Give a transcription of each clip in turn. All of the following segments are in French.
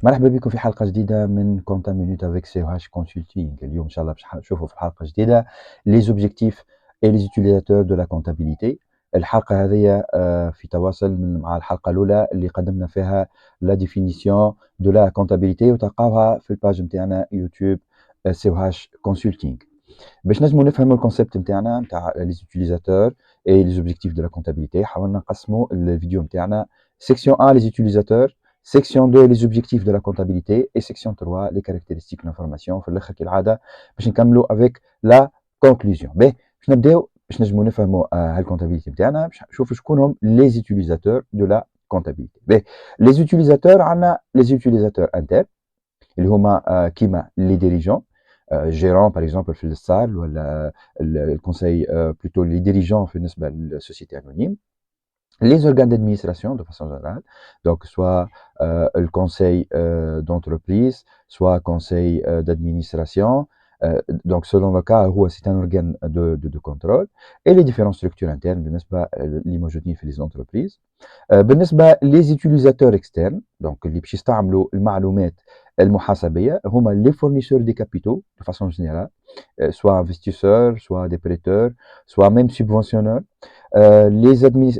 مرحبا بكم في حلقة جديدة من كونتا مينوت افيك سي او هاش كونسلتينغ. اليوم ان شاء الله باش نشوفوا في حلقة جديدة لي زوبجيكتيف اي لي زوتيليزاتور دو لا كونتابيليتي. الحلقة هذه في تواصل مع الحلقة الأولى اللي قدمنا فيها لا ديفينيسيون دو لا كونتابيليتي، وتلقاوها في الباج نتاعنا يوتيوب سي او هاش كونسلتينغ. باش نجموا نفهموا الكونسيبت نتاعنا نتاع لي زوتيليزاتور اي لي زوبجيكتيف دو لا كونتابيليتي، حاولنا نقسموا الفيديو نتاعنا سيكسيون 1 لي زوتيليزاتور، section 2 les objectifs de la comptabilité et section 3 les caractéristiques de l'information. في الاخر كالعاده باش نكملوا avec la conclusion. باش نبداو باش نجموا نفهموا هالكونتابيليتي نتاعنا، باش نشوفوا شكون هم les utilisateurs de la comptabilité. les utilisateurs عندنا les utilisateurs internes اللي هما كيما les dirigeants gérants par exemple في الصال ولا الكونساي plutôt les dirigeants بالنسبه للسوسيتي anonyme. Les organes d'administration de façon générale, donc soit le conseil d'entreprise, soit conseil d'administration, donc selon le cas où c'est un organe de contrôle, et les différentes structures internes, l'immobilier fait les entreprises. بالنسبة les utilisateurs externes, donc اللي باش يستعملوا المعلومات المحاسبية هما les fournisseurs des capitaux de façon générale, soit investisseurs, soit des prêteurs, soit même subventionneurs.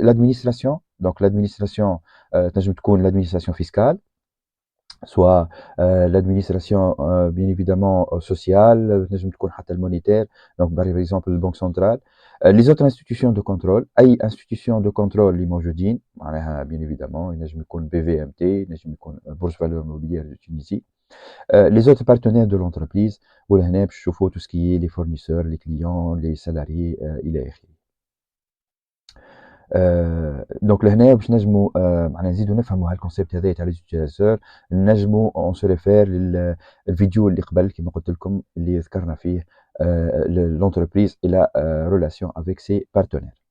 L'administration, donc l'administration تنجم تكون l'administration fiscale, soit l'administration bien évidemment sociale, تنجم تكون حتى المونيتير, donc par exemple la banque centrale. Les autres institutions de contrôle, اي institution de contrôle اللي موجودين معناها bien évidemment ينجم يكون BVMT, ينجم يكون Bourse Valeurs Mobilières de Tunisie. Les autres partenaires de l'entreprise ولهنا باش نشوفوا tout ce qui est les fournisseurs, les clients, les salariés الى اخره. دونك لهنا باش نجموا معناها نزيدوا نفهموا هالكونسيبت هذايا تاع لي زوتيليزاتور، نجموا اون سو ريفير للفيديو اللي قبل كما قلت لكم اللي ذكرنا فيه لونتربريز الى ريلاسيون افيك سي بارتنير.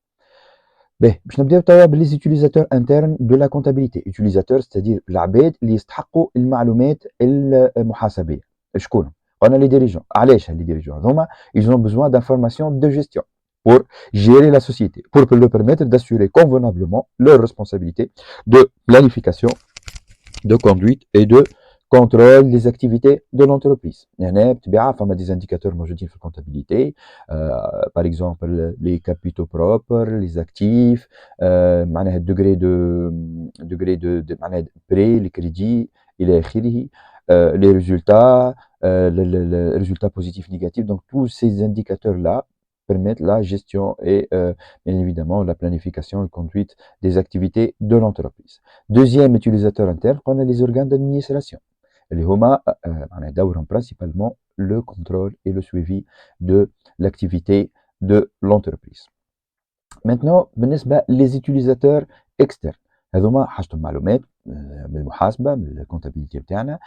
باش نبداو توا باللي زوتيليزاتور انترن دو لا كونتابيليتي. يوتيليزاتور ستادير العباد اللي يستحقوا المعلومات المحاسبيه. شكون؟ قلنا لي ديريجون. علاش لي ديريجون هذوما ils ont besoin d'informations de gestion pour gérer la société, pour leur permettre d'assurer convenablement leurs responsabilités de planification, de conduite et de contrôle des activités de l'entreprise. هنا بطبيعة فما des indicateurs موجودين في الكونتابيليتي, par exemple les capitaux propres, les actifs, معناها degré de معناها prêt, les crédits إلى آخره, les résultats, les résultats positifs, négatifs. Donc tous ces indicateurs-là permettent la gestion et bien évidemment la planification et conduite des activités de l'entreprise. Deuxième utilisateur interne, on a les organes d'administration. اللي هما معناها دورهم principalement le contrôle et le suivi de l'activité de l'entreprise. Maintenant بالنسبة les utilisateurs externes, هذوما حاجتهم معلومات من المحاسبه من الكونتابيليتي نتاعنا,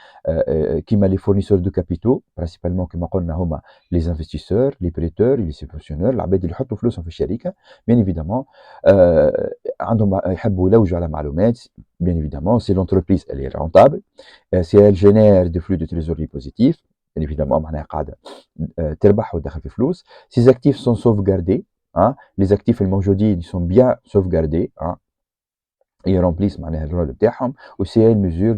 كيما لي فورنيسور دو كابيتو برينسيبالمون كيما قلنا هما لي انفستيسور, لي بريتور, لي سوبسيونور, العباد اللي يحطوا فلوسهم في الشركه. بيان ايفيدامون عندهم يحبوا يلوجوا على معلومات. بيان ايفيدامون سي لونتربريز اللي رونتابل, سي ال جينير دو فلو دو تريزوري بوزيتيف, بيان ايفيدامون معناها قاعده تربح وتدخل في فلوس. سي اكتيف سون سوفغاردي, les actifs الموجودين sont bien sauvegardés, ils remplissent معناها الرول بتاعهم, و si elle mesure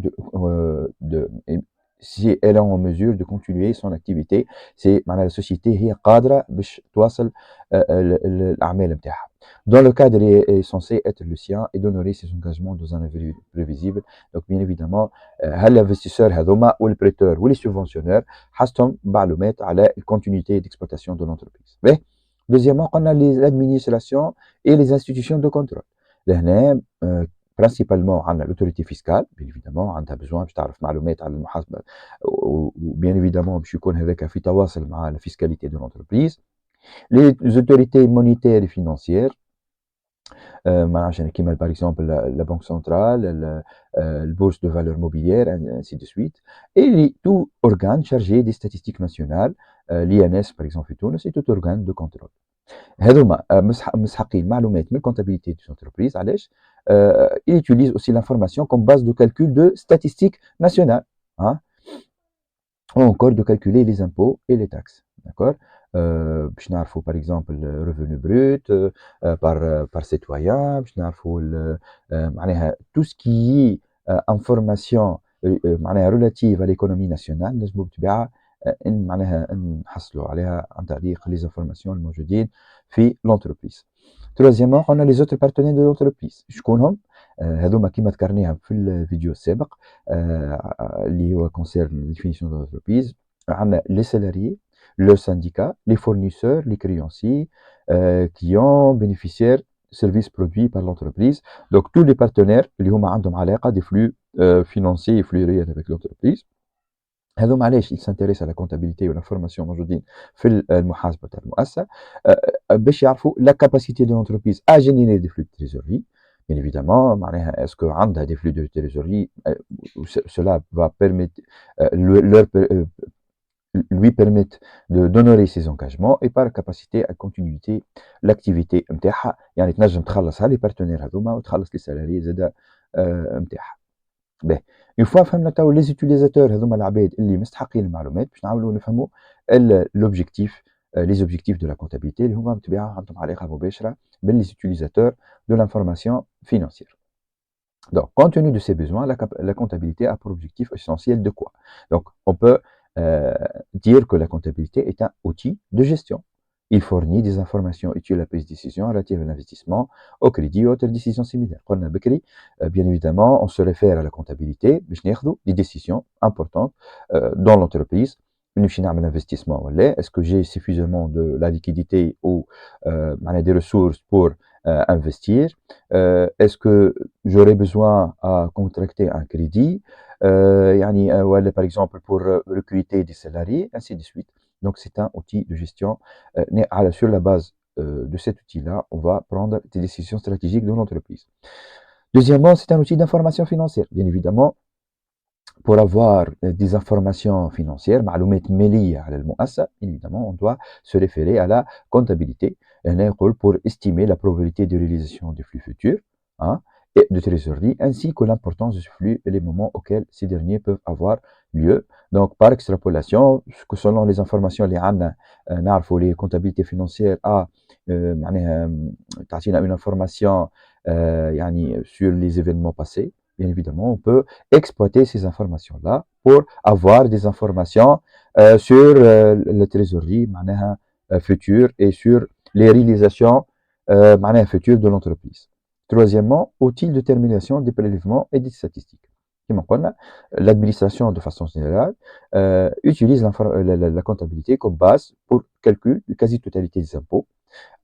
si elle est en mesure de continuer son activité, c'est معناها السوسيتي هي قادرة باش تواصل الأعمال نتاعها. Dans le cadre est censé être le sien et d'honorer ses engagements dans un avenir prévisible. Donc bien évidemment هالinvestisseurs هذوما والprêteurs واللي subventionneurs حاجتهم معلومات على الكونتينيتي d'exploitation de l'entreprise. Deuxièmement, on a l'administration et les institutions de contrôle. لهنا principalement on a l'autorité fiscale, bien évidemment عندها besoin باش تعرف معلومات على المحاسبة, وبيان évidemment باش يكون هذاك في تواصل مع la fiscalité de l'entreprise. Les autorités monétaires et financières, معناها كيما par exemple la banque centrale, la bourse de valeurs mobilières, ainsi de suite. Et tout organe chargé des statistiques nationales, l'INS par exemple في تونس, et tout organe de contrôle. هذوما مسحقين معلومات من الكونتابيليتي دو انتربريز. علاش؟ il utilise aussi l'information comme base de calcul de statistiques nationales, ou encore de calculer les impôts et les taxes. D'accord? باش نعرفوا par exemple le revenu brut par citoyen, باش نعرفوا معناها tout ce qui est information معناها relative à l'économie nationale نجمو بالطبيعة معناها نحصلوا عليها عن طريق les informations الموجودين في l'entreprise. Troisièmement قلنا les autres partenaires de l'entreprise شكونهم؟ هذوما كيما ذكرناهم في الفيديو السابق اللي هو concerne la définition de l'entreprise. عندنا les salariés, le syndicat, les fournisseurs, les créanciers, clients, bénéficiaires, services produits par l'entreprise. Donc tous les partenaires اللي هما عندهم علاقة des flux financiers et flux réels avec l'entreprise. هذوما علاش ils s'intéressent à la comptabilité و l'information موجودين في المحاسبة تاع المؤسسة باش يعرفوا la capacité de l'entreprise à générer des flux de trésorerie. Bien évidemment, معناها est-ce que عندها des flux de trésorerie cela va permettre lui permettre d'honorer ses engagements et par capacité à continuer l'activité نتاعها يعني تنجم تخلصها les partenaires هذوما وتخلص les salariés زادا نتاعها. باهي اون فوا فهمنا تو لي زوتيليزاتور هذوما العباد اللي مستحقين المعلومات باش نعاودوا نفهموا لوبجيكتيف لي زوبجيكتيف دو لا كونتابيليتي اللي هما بالطبيعه عندهم علاقه مباشره باللي زوتيليزاتور دو لانفورماسيون فينانسيير. Donc, compte tenu de ces besoins, la comptabilité a pour objectif essentiel de quoi? Donc, on peut dire que la comptabilité est un outil de gestion. Il fournit des informations utiles à la prise de décision relative à l'investissement, au crédit ou autres décisions similaires. Bien évidemment, on se réfère à la comptabilité, des décisions importantes dans l'entreprise. Un investissement, est-ce que j'ai suffisamment de la liquidité ou des ressources pour investir? Est-ce que j'aurais besoin à contracter un crédit? Par exemple pour recruter des salariés, ainsi de suite. Donc c'est un outil de gestion. Sur la base de cet outil-là, on va prendre des décisions stratégiques de l'entreprise. Deuxièmement, c'est un outil d'information financière. Bien évidemment, pour avoir des informations financières, معلومات مالية على المؤسسة, évidemment, on doit se référer à la comptabilité. Pour estimer la probabilité de réalisation des flux futurs, et de trésorerie, ainsi que l'importance de ce flux et les moments auxquels ces derniers peuvent avoir lieu. Donc, par extrapolation, selon les informations les عندنا نعرفوا les comptabilités financières معناها تعطينا une information sur les événements passés. Bien évidemment, on peut exploiter ces informations-là pour avoir des informations sur la trésorerie معناها future et sur les réalisations futures de l'entreprise. Troisièmement, outil de détermination des prélèvements et des statistiques. L'administration, de façon générale, utilise la comptabilité comme base pour calcul de quasi-totalité des impôts.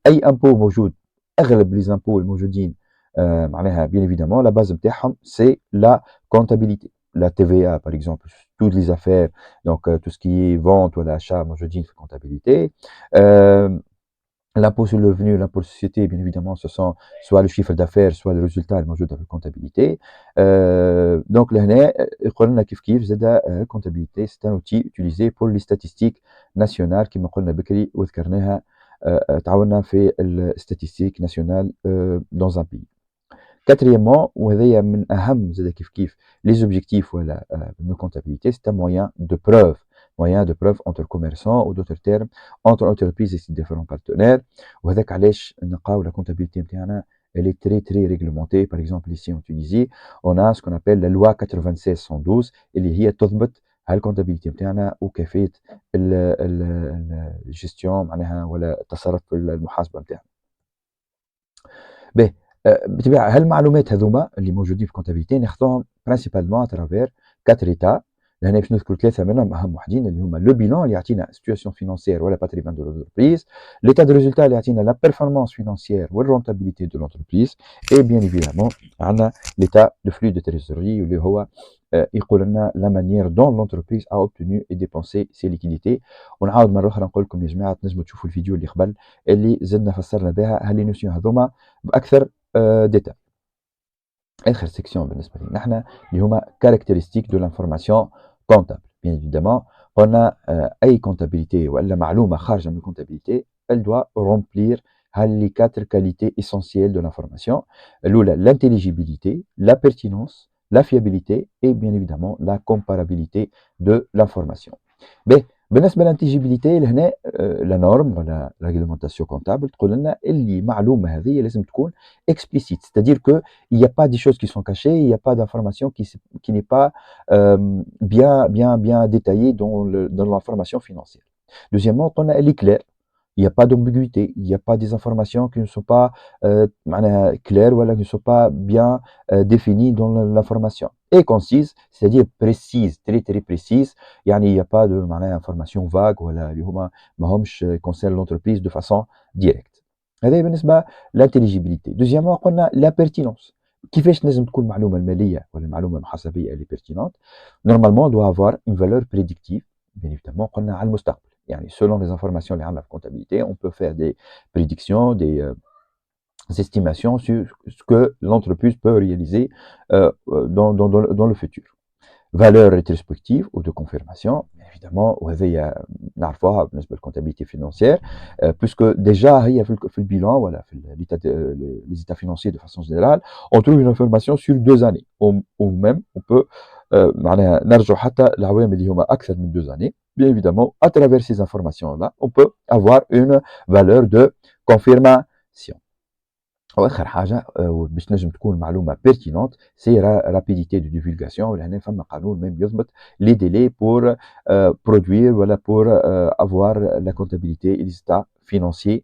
أي impôt موجود, أغلب les impôts الموجودين bien évidemment, la base نتاعهم c'est la comptabilité. La TVA, par exemple, toutes les affaires, donc tout ce qui est vente ou l'achat موجودين في comptabilité. L'impôt sur le revenu, l'impôt sur la société, bien évidemment, ce sont soit le chiffre d'affaires, soit le résultat الموجود dans la comptabilité. Donc لهنا قلنا كيف زاد comptabilité, c'est un outil utilisé pour les statistiques nationales كما قلنا بكري وذكرناها تعاوننا في الستاتستيك nationale dans un pays. Quatrièmement, وهذايا من أهم زاد كيف les objectifs ولا de comptabilité, c'est un moyen de preuve entre commerçants ou d'autres termes entre entreprises et ses différents partenaires. وهذاك علاش نلقاو la comptabilité نتاعنا elle est très très réglementée. Par exemple ici en Tunisie, on a ce qu'on appelle la loi 96-112 اللي هي تضبط الكونتابيليتي نتاعنا وكيفية الجستيون معناها ولا التصرف في المحاسبة نتاعنا. باهي بالطبيعة هالمعلومات هذوما اللي موجودين في الكونتابيليتي ناخذوهم برينسيبالمون اترافير 4 ايتا. لهنا باش نذكر 3 منهم اهم وحدين اللي هما لو بيلون اللي يعطينا سيتواسيون فينانسيير ولا باتريمون دو لونتربريز, ليتا دو ريزولتا اللي يعطينا لا بيرفورمانس فينانسيير والرونتابيليتي دو لونتربريز, اي بيان ايفيدامون عندنا ليتا دو فلو دو تريزوري اللي هو يقول لنا لا مانيير دون لونتربريز ا اوبتوني اي ديبونسي سي ليكيديتي. ونعاود مره اخرى نقول لكم يا جماعه تنجموا تشوفوا الفيديو اللي قبل اللي زدنا فسرنا بها هاللي نوسيون هذوما باكثر ديتا. اخر سيكسيون بالنسبه لنا نحن اللي هما كاركتيرستيك دو لانفورماسيون كونتابل. بيان ايفيدامون قلنا اي كونتابيليتي ولا معلومه خارجه من الكونتابيليتي elle doit remplir les 4 qualités essentielles de l'information. L'intelligibilité, la pertinence, la fiabilité et bien évidemment la comparabilité de l'information. Mais بالنسبة للانتيجيبيليتي لهنا لا نورم ولا ريغلومونتاسيون كونتابل تقول لنا اللي المعلومة هذه لازم تكون explicite, c'est-à-dire que il y a pas des choses qui sont cachées, il y a pas d'information qui n'est pas bien détaillée dans l'information financière. Deuxièmement, on a elle est claire. Il n'y a pas d'ambiguïté, il n'y a pas des informations qui ne sont pas معناها claires ou qui ne sont pas bien définies dans l'information. Et concise, c'est-à-dire précise, très très précise. يعني il n'y a pas de معناها information vague ولا اللي هما ماهمش concernent l'entreprise de façon directe. هذا بالنسبة للintelligibilité. Deuxièmement, قلنا la pertinence. كيفاش لازم تكون المعلومة المالية ولا المعلومة المحاسبية اللي pertinente. Normalement, elle doit avoir une valeur prédictive. Bien évidemment, قلنا على المستقبل. يعني selon les informations liées à la comptabilité, on peut faire des prédictions, des estimations sur ce que l'entreprise peut réaliser dans le futur. Valeur rétrospective ou de confirmation, évidemment, وهذه نعرفوها بالنسبة للcomptabilité financière, puisque déjà هي في الbilan, voilà, les états financiers de façon générale, on trouve une information sur 2 années, ou même on peut معناها نرجعوا حتى لعوامل اللي هما أكثر من 2 années. Bien évidemment, à travers ces informations-là, on peut avoir une valeur de confirmation. واخر حاجه باش تنجم تكون معلومه بيرتينونت سي رابيديتي دو ديفولغاسيون ولهنا فما قانون ميم يضبط لي ديلي بور برودوير ولا بور افوار لا كونتابيليتي اي لي ستات فينانسيي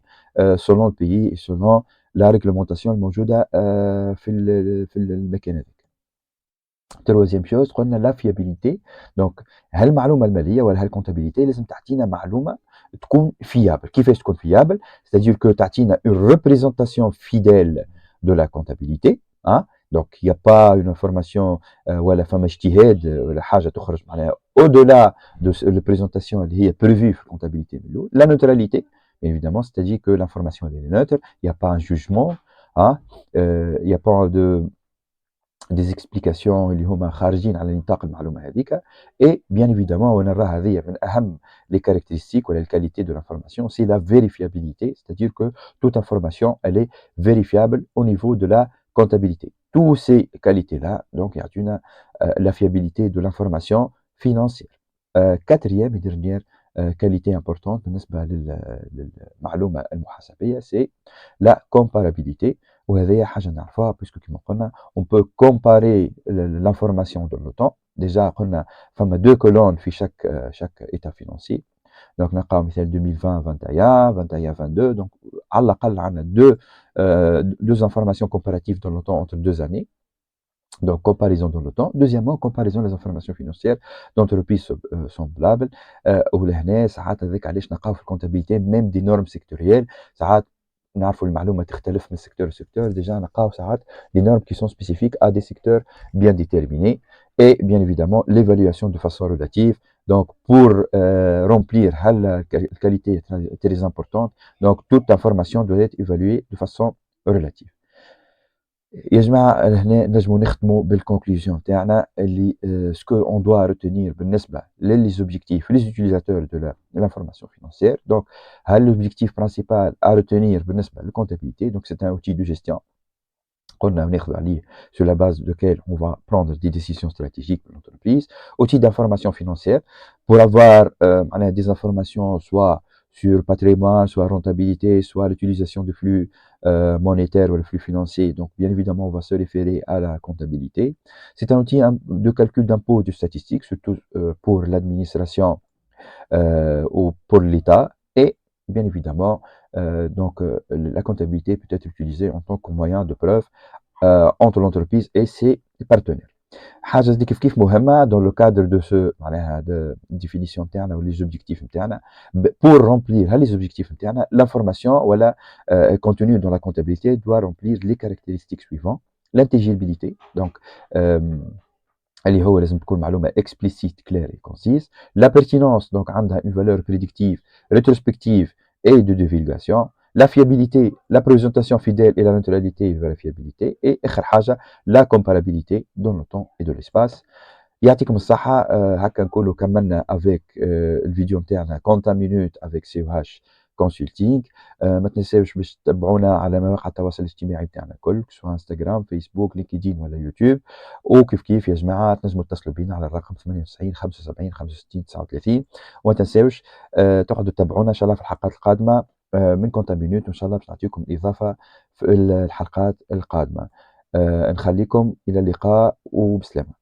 سولون البيي اي سولون لا ريغلومونتاسيون الموجوده في المكان هذاك. تروازيام شوز قلنا لا فيابيليتي. دونك هل المعلومه الماليه ولا هالكونتابيليتي لازم تعطينا معلومه تكون fiable. كيفاش تكون fiable? C'est-à-dire que تعطينا une représentation fidèle de la comptabilité. Hein? Donc il n'y a pas une information ولا فما اجتهاد ولا حاجه تخرج معناها au-delà de la présentation اللي هي prévue في الكونتابيليتي من الاول. La neutralité, évidemment, c'est-à-dire que l'information elle est neutre, il n'y a pas un jugement, hein? Il n'y a pas des explications اللي هما خارجين على نطاق المعلومه هذيك. et bien évidemment وانا نرى هذه من اهم les caractéristiques ou les qualités de l'information, c'est la vérifiabilité, c'est-à-dire que toute information elle est vérifiable au niveau de la comptabilité. Tous ces qualités là donc il y a une la fiabilité de l'information financière. Quatrième et dernière qualité importante بالنسبه للمعلومه المحاسبيه, c'est la comparabilité. وهذه حاجه نعرفوها puisque كما قلنا on peut comparer l'information dans le temps. Déjà قلنا فما deux colonnes في chaque état financier. Donc نلقاو مثال 2020 21 21 22. Donc على الاقل عندنا deux informations comparatives dans le temps entre 2 années. Donc comparaison dans le temps. Deuxièmement, comparaison des informations financières d'entreprises semblables. ولهنا ساعات هذاك علاش نلقاو في الكونتابيليتي même des normes sectorielles. ساعات نعرفوا المعلومه تختلف من secteur à secteur. Déjà نلقاو ساعات des normes qui sont spécifiques à des secteurs bien déterminés. Et bien évidemment l'évaluation de façon relative. Donc pour remplir la qualité est très importante. Donc toute information doit être évaluée de façon relative. يا جماعة هنا نجمو نختمو بالconclusion تاعنا اللي ce qu'on doit retenir بالنسبة les objectifs les utilisateurs de l'information financière. Donc l'objectif principal à retenir بالنسبة للcomptabilité, donc c'est un outil de gestion قلنا وناخذ عليه sur la base duquel on va prendre des décisions stratégiques pour l'entreprise. Outil d'information financière pour avoir des informations soit sur patrimoine, soit rentabilité, soit l'utilisation du flux monétaire ou le flux financier. Donc bien évidemment on va se référer à la comptabilité. C'est un outil de calcul d'impôts et de statistiques, surtout pour l'administration ou pour l'État. Et bien évidemment la comptabilité peut être utilisée en tant que moyen de preuve entre l'entreprise et ses partenaires. حاجه دي كيف مهمه dans le cadre de ce معناها de définition نتاعنا ou les objectifs نتاعنا. Pour remplir les objectifs نتاعنا, l'information ولا contenu dans la comptabilité doit remplir les caractéristiques suivantes. L'intelligibilité, donc اللي هو لازم تكون معلومه explicite, claire et concise. La pertinence, donc عندها une valeur prédictive, rétrospective et de divulgation. La fiabilité, la présentation fidèle et la neutralité et la fiabilité. Et آخر حاجة la comparabilité dans le temps et de l'espace. يعطيكم الصحة. هكا نكونوا كملنا avec الفيديو نتاعنا 50 minutes avec COH consulting. ما تنساوش باش تتبعونا على مواقع التواصل الاجتماعي بتاعنا الكل، سواء إنستجرام، فيسبوك، LinkedIn ولا يوتيوب. وكيف كيف يا جماعة تنجموا تتصلوا بينا على الرقم 98 75 65 39. وما تنساوش تقعدوا تتابعونا إن شاء الله في الحلقات القادمة من كونتا مينوت، وإن شاء الله باش نعطيكم إضافة في الحلقات القادمة. نخليكم إلى اللقاء وبسلامة.